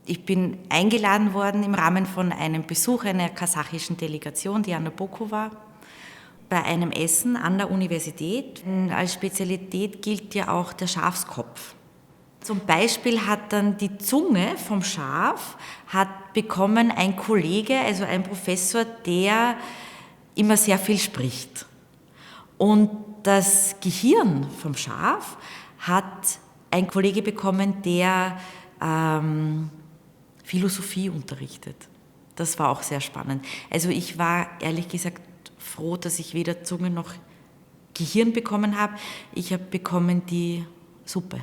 Ich bin eingeladen worden im Rahmen von einem Besuch einer kasachischen Delegation, die an der BOKU war, bei einem Essen an der Universität. Als Spezialität gilt ja auch der Schafskopf. Zum Beispiel hat dann die Zunge vom Schaf hat bekommen ein Kollege, also ein Professor, der immer sehr viel spricht. Und das Gehirn vom Schaf hat ein Kollege bekommen, der Philosophie unterrichtet. Das war auch sehr spannend. Also ich war ehrlich gesagt froh, dass ich weder Zunge noch Gehirn bekommen habe. Ich habe bekommen die Suppe.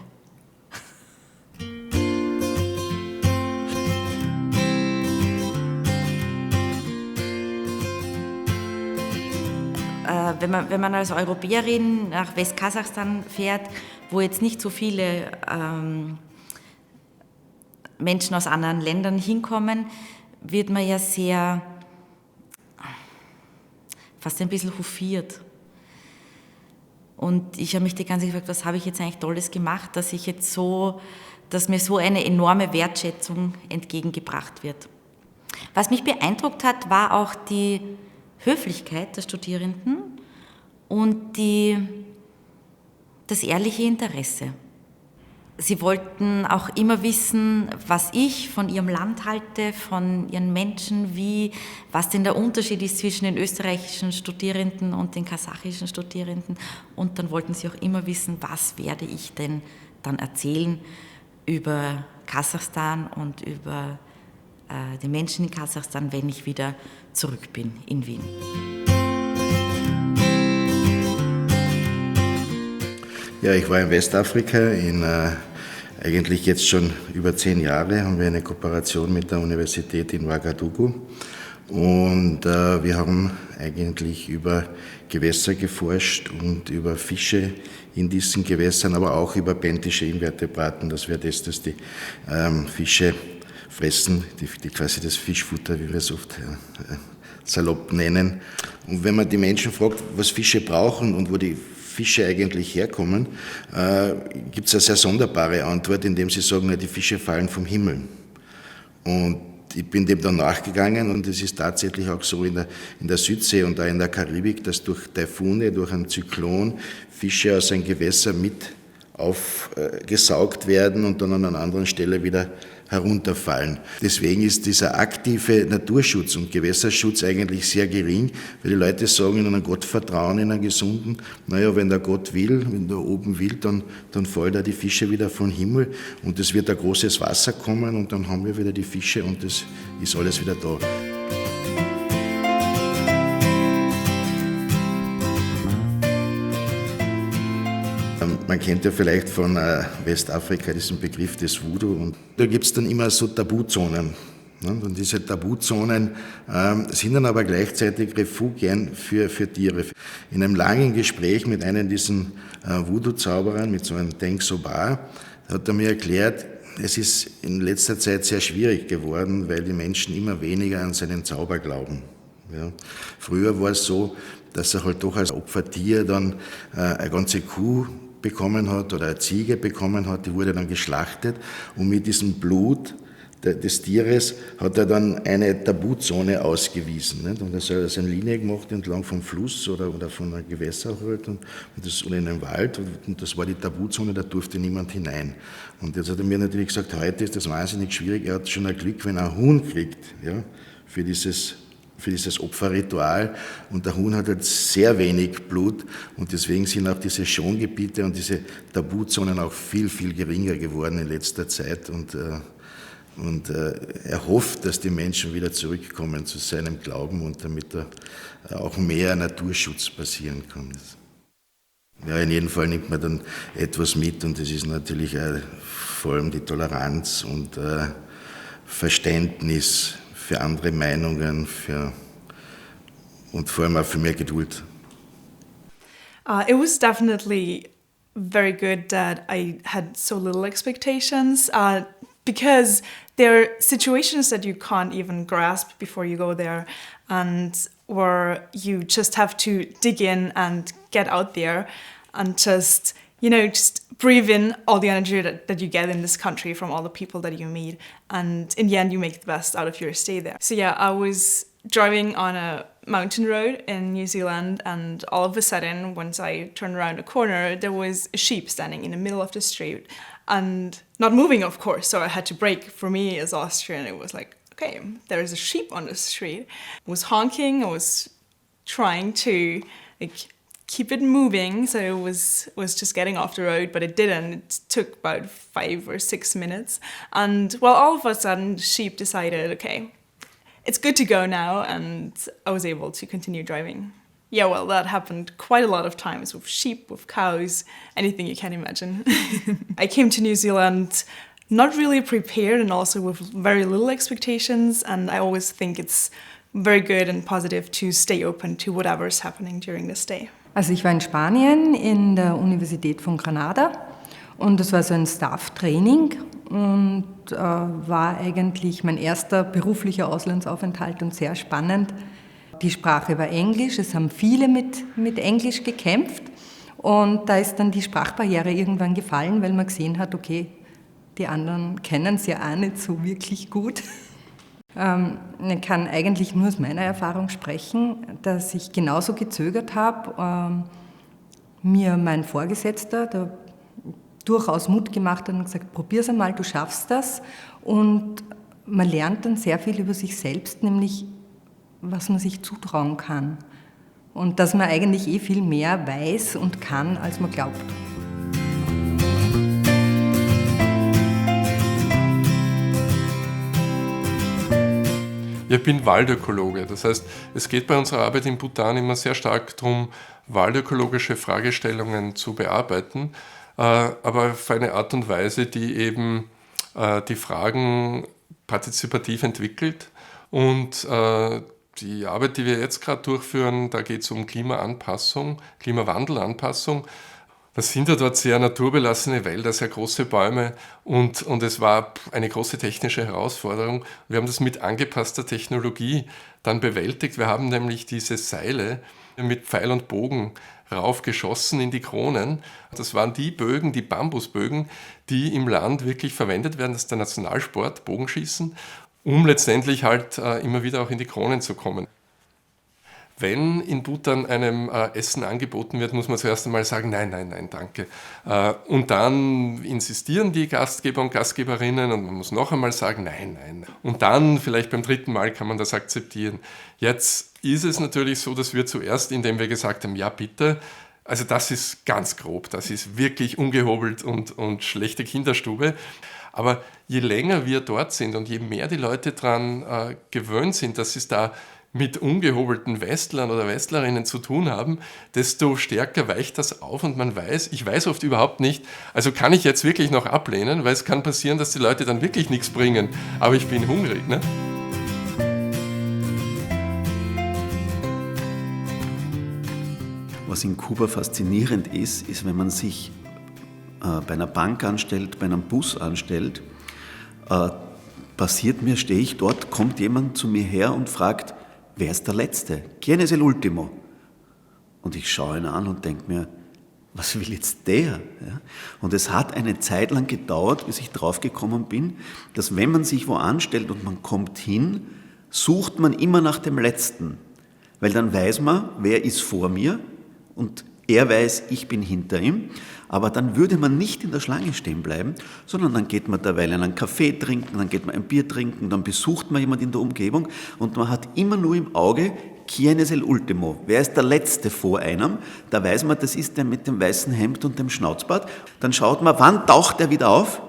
Wenn man als Europäerin nach Westkasachstan fährt, wo jetzt nicht so viele Menschen aus anderen Ländern hinkommen, wird man ja sehr, fast ein bisschen hofiert. Und ich habe mich die ganze Zeit gefragt, was habe ich jetzt eigentlich Tolles gemacht, dass mir so eine enorme Wertschätzung entgegengebracht wird. Was mich beeindruckt hat, war auch die Höflichkeit der Studierenden und das ehrliche Interesse. Sie wollten auch immer wissen, was ich von ihrem Land halte, von ihren Menschen, was denn der Unterschied ist zwischen den österreichischen Studierenden und den kasachischen Studierenden. Und dann wollten sie auch immer wissen, was werde ich denn dann erzählen über Kasachstan und über die Menschen in Kasachstan, wenn ich wieder zurück bin in Wien. Ja, ich war in Westafrika, eigentlich jetzt schon über 10 Jahre haben wir eine Kooperation mit der Universität in Ouagadougou und wir haben eigentlich über Gewässer geforscht und über Fische in diesen Gewässern, aber auch über benthische Invertebraten, das wäre das, dass die Fische fressen, die quasi das Fischfutter, wie wir es oft salopp nennen. Und wenn man die Menschen fragt, was Fische brauchen und wo die Fische eigentlich herkommen, gibt es eine sehr sonderbare Antwort, indem sie sagen, die Fische fallen vom Himmel. Und ich bin dem dann nachgegangen und es ist tatsächlich auch so in der Südsee und auch in der Karibik, dass durch Taifune, durch einen Zyklon Fische aus einem Gewässer mit aufgesaugt werden und dann an einer anderen Stelle wieder herunterfallen. Deswegen ist dieser aktive Naturschutz und Gewässerschutz eigentlich sehr gering, weil die Leute sagen, in einen Gott vertrauen, in einen gesunden, wenn der Gott will, wenn der oben will, dann fallen da die Fische wieder vom Himmel und es wird ein großes Wasser kommen und dann haben wir wieder die Fische und das ist alles wieder da. Man kennt ja vielleicht von Westafrika diesen Begriff des Voodoo und da gibt es dann immer so Tabuzonen. Und diese Tabuzonen sind dann aber gleichzeitig Refugien für Tiere. In einem langen Gespräch mit einem dieser Voodoo-Zauberern, mit so einem Deng Soba, hat er mir erklärt, es ist in letzter Zeit sehr schwierig geworden, weil die Menschen immer weniger an seinen Zauber glauben. Ja. Früher war es so, dass er halt doch als Opfertier dann eine ganze Kuh bekommen hat oder eine Ziege bekommen hat, die wurde dann geschlachtet und mit diesem Blut des Tieres hat er dann eine Tabuzone ausgewiesen. Nicht? Und er hat also eine Linie gemacht entlang vom Fluss oder von einem Gewässer halt oder in einem Wald und das war die Tabuzone, da durfte niemand hinein. Und jetzt hat er mir natürlich gesagt, heute ist das wahnsinnig schwierig, er hat schon ein Glück, wenn er ein Huhn kriegt, ja, für dieses Opferritual und der Huhn hat halt sehr wenig Blut und deswegen sind auch diese Schongebiete und diese Tabuzonen auch viel, viel geringer geworden in letzter Zeit und er hofft, dass die Menschen wieder zurückkommen zu seinem Glauben und damit auch mehr Naturschutz passieren kann. Ja, in jedem Fall nimmt man dann etwas mit und das ist natürlich vor allem die Toleranz und Verständnis für andere Meinungen und vor allem auch für mehr Geduld. It was definitely very good that I had so little expectations because there are situations that you can't even grasp before you go there and where you just have to dig in and get out there and just just breathe in all the energy that you get in this country from all the people that you meet. And in the end, you make the best out of your stay there. So yeah, I was driving on a mountain road in New Zealand, and all of a sudden, once I turned around a corner, there was a sheep standing in the middle of the street and not moving, of course. So I had to brake. For me as Austrian, it was like, okay, there's a sheep on the street. I was honking, I was trying to keep it moving, so it was just getting off the road, but it didn't. It took about 5 or 6 minutes. And well, all of a sudden, the sheep decided, okay, it's good to go now, and I was able to continue driving. Yeah, well, that happened quite a lot of times with sheep, with cows, anything you can imagine. I came to New Zealand not really prepared and also with very little expectations, and I always think it's very good and positive to stay open to whatever is happening during this day. Also ich war in Spanien in der Universität von Granada und das war so ein Staff-Training und war eigentlich mein erster beruflicher Auslandsaufenthalt und sehr spannend. Die Sprache war Englisch, es haben viele mit Englisch gekämpft und da ist dann die Sprachbarriere irgendwann gefallen, weil man gesehen hat, okay, die anderen kennen es ja auch nicht so wirklich gut. Ich kann eigentlich nur aus meiner Erfahrung sprechen, dass ich genauso gezögert habe, mir mein Vorgesetzter da durchaus Mut gemacht hat und gesagt, probier's einmal, du schaffst das. Und man lernt dann sehr viel über sich selbst, nämlich was man sich zutrauen kann. Und dass man eigentlich viel mehr weiß und kann, als man glaubt. Ich bin Waldökologe, das heißt, es geht bei unserer Arbeit in Bhutan immer sehr stark darum, waldökologische Fragestellungen zu bearbeiten, aber auf eine Art und Weise, die eben die Fragen partizipativ entwickelt. Und die Arbeit, die wir jetzt gerade durchführen, da geht es um Klimaanpassung, Klimawandelanpassung. Das sind ja dort sehr naturbelassene Wälder, sehr große Bäume und es war eine große technische Herausforderung. Wir haben das mit angepasster Technologie dann bewältigt. Wir haben nämlich diese Seile mit Pfeil und Bogen raufgeschossen in die Kronen. Das waren die Bögen, die Bambusbögen, die im Land wirklich verwendet werden. Das ist der Nationalsport, Bogenschießen, um letztendlich halt immer wieder auch in die Kronen zu kommen. Wenn in Bhutan einem Essen angeboten wird, muss man zuerst einmal sagen, nein, danke. Und dann insistieren die Gastgeber und Gastgeberinnen und man muss noch einmal sagen, nein. Und dann, vielleicht beim 3. Mal, kann man das akzeptieren. Jetzt ist es natürlich so, dass wir zuerst, indem wir gesagt haben, ja bitte, also das ist ganz grob, das ist wirklich ungehobelt und schlechte Kinderstube. Aber je länger wir dort sind und je mehr die Leute daran gewöhnt sind, dass es da mit ungehobelten Westlern oder Westlerinnen zu tun haben, desto stärker weicht das auf und ich weiß oft überhaupt nicht, also kann ich jetzt wirklich noch ablehnen, weil es kann passieren, dass die Leute dann wirklich nichts bringen, aber ich bin hungrig, ne? Was in Kuba faszinierend ist, wenn man sich bei einer Bank anstellt, bei einem Bus anstellt, stehe ich dort, kommt jemand zu mir her und fragt, wer ist der Letzte? ¿Quién es el último? Und ich schaue ihn an und denke mir, was will jetzt der? Ja? Und es hat eine Zeit lang gedauert, bis ich draufgekommen bin, dass wenn man sich wo anstellt und man kommt hin, sucht man immer nach dem Letzten. Weil dann weiß man, wer ist vor mir und er weiß, ich bin hinter ihm. Aber dann würde man nicht in der Schlange stehen bleiben, sondern dann geht man derweil einen Kaffee trinken, dann geht man ein Bier trinken, dann besucht man jemanden in der Umgebung und man hat immer nur im Auge, ¿Quién es el último? Wer ist der Letzte vor einem? Da weiß man, das ist der mit dem weißen Hemd und dem Schnauzbart. Dann schaut man, wann taucht der wieder auf?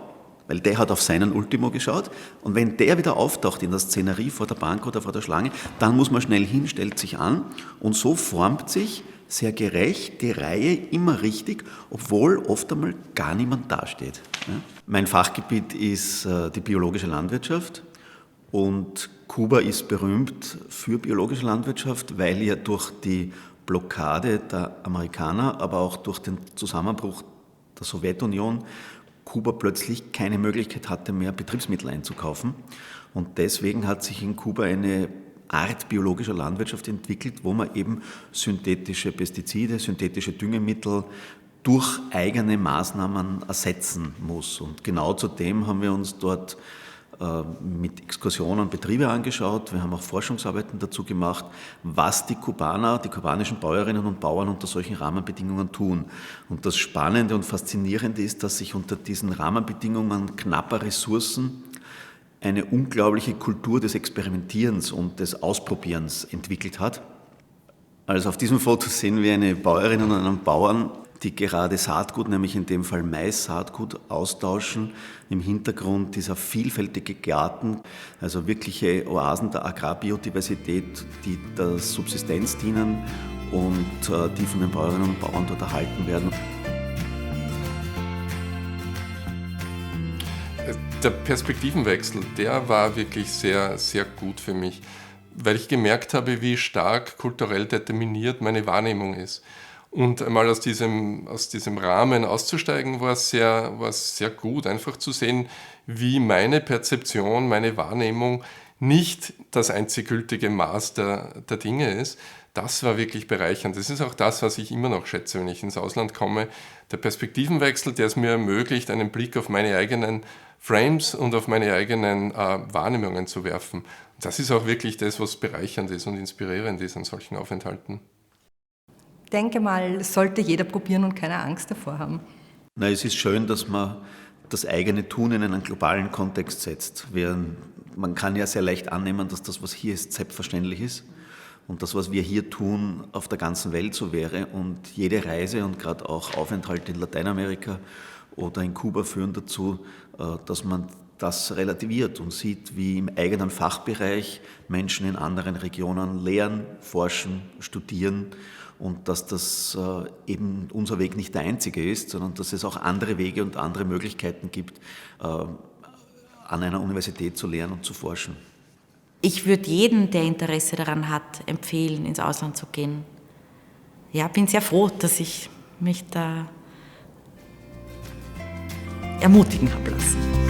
Weil der hat auf seinen Ultimo geschaut. Und wenn der wieder auftaucht in der Szenerie vor der Bank oder vor der Schlange, dann muss man schnell hin, stellt sich an. Und so formt sich sehr gerecht die Reihe immer richtig, obwohl oft einmal gar niemand dasteht. Ja? Mein Fachgebiet ist die biologische Landwirtschaft. Und Kuba ist berühmt für biologische Landwirtschaft, weil ja durch die Blockade der Amerikaner, aber auch durch den Zusammenbruch der Sowjetunion Kuba plötzlich keine Möglichkeit hatte, mehr Betriebsmittel einzukaufen. Und deswegen hat sich in Kuba eine Art biologischer Landwirtschaft entwickelt, wo man eben synthetische Pestizide, synthetische Düngemittel durch eigene Maßnahmen ersetzen muss. Und genau zu dem haben wir uns dort mit Exkursionen Betriebe angeschaut. Wir haben auch Forschungsarbeiten dazu gemacht, was die Kubaner, die kubanischen Bäuerinnen und Bauern unter solchen Rahmenbedingungen tun. Und das Spannende und Faszinierende ist, dass sich unter diesen Rahmenbedingungen knapper Ressourcen eine unglaubliche Kultur des Experimentierens und des Ausprobierens entwickelt hat. Also auf diesem Foto sehen wir eine Bäuerin und einen Bauern, die gerade Saatgut, nämlich in dem Fall Mais-Saatgut, austauschen. Im Hintergrund dieser vielfältige Garten, also wirkliche Oasen der Agrarbiodiversität, die der Subsistenz dienen und die von den Bäuerinnen und Bauern dort erhalten werden. Der Perspektivenwechsel, der war wirklich sehr, sehr gut für mich, weil ich gemerkt habe, wie stark kulturell determiniert meine Wahrnehmung ist. Und einmal aus diesem Rahmen auszusteigen, war sehr gut, einfach zu sehen, wie meine Perzeption, meine Wahrnehmung nicht das einzig gültige Maß der Dinge ist. Das war wirklich bereichernd. Das ist auch das, was ich immer noch schätze, wenn ich ins Ausland komme. Der Perspektivenwechsel, der es mir ermöglicht, einen Blick auf meine eigenen Frames und auf meine eigenen Wahrnehmungen zu werfen. Das ist auch wirklich das, was bereichernd ist und inspirierend ist an solchen Aufenthalten. Ich denke mal, sollte jeder probieren und keine Angst davor haben. Na, es ist schön, dass man das eigene Tun in einen globalen Kontext setzt. Man kann ja sehr leicht annehmen, dass das, was hier ist, selbstverständlich ist und das, was wir hier tun, auf der ganzen Welt so wäre. Und jede Reise und gerade auch Aufenthalte in Lateinamerika oder in Kuba führen dazu, dass man das relativiert und sieht, wie im eigenen Fachbereich Menschen in anderen Regionen lehren, forschen, studieren und dass das eben unser Weg nicht der einzige ist, sondern dass es auch andere Wege und andere Möglichkeiten gibt, an einer Universität zu lehren und zu forschen. Ich würde jedem, der Interesse daran hat, empfehlen, ins Ausland zu gehen. Ja, bin sehr froh, dass ich mich da ermutigen habe lassen.